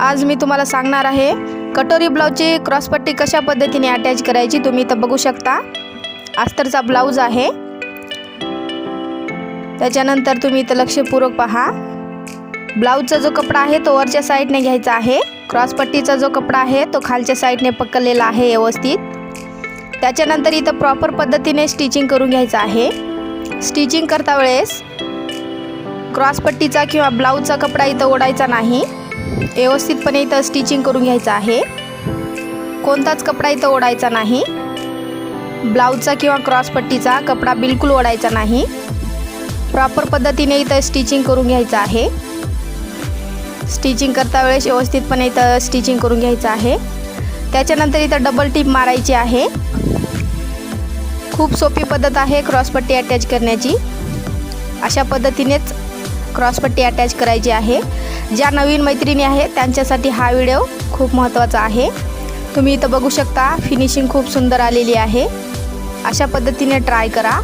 आज मी तुम्हाला सांगणार आहे कटोरी ब्लाउजची क्रॉसपट्टी कशा पद्धतीने अटॅच करायची। तुम्ही इथं बघू शकता अस्तरचा ब्लाउज आहे। त्याच्यानंतर तुम्ही इथं लक्षपूर्वक पहा, ब्लाउजचा जो कपडा आहे तो वरच्या साईडने घ्यायचा आहे, क्रॉसपट्टीचा जो कपडा आहे तो खालच्या साईडने पकडलेला आहे व्यवस्थित। त्याच्यानंतर इथं प्रॉपर पद्धतीने स्टिचिंग करून घ्यायचं आहे। स्टिचिंग करता वेळेस क्रॉसपट्टीचा किंवा ब्लाउजचा कपडा इथं ओढायचा नाही, व्यवस्थितपणे इथं स्टिचिंग करून घ्यायचं आहे। कोणताच कपडा इथं ओढायचा नाही, ब्लाउजचा किंवा क्रॉसपट्टीचा कपडा बिलकुल ओढायचा नाही। प्रॉपर पद्धतीने इथं स्टिचिंग करून घ्यायचं आहे। स्टिचिंग करता वेळेस व्यवस्थितपणे इथं स्टिचिंग करून घ्यायचं आहे। त्याच्यानंतर इथं डबल टिप मारायची आहे। खूप सोपी पद्धत आहे क्रॉसपट्टी अटॅच करण्याची। अशा पद्धतीनेच क्रॉसपट्टी अटॅच करायची आहे। ज्या नवीन मैत्रिणी आहेत त्यांच्यासाठी हा व्हिडिओ खूप महत्त्वाचा आहे। तुम्ही इथं बघू शकता फिनिशिंग खूप सुंदर आलेली आहे। अशा पद्धतीने ट्राय करा।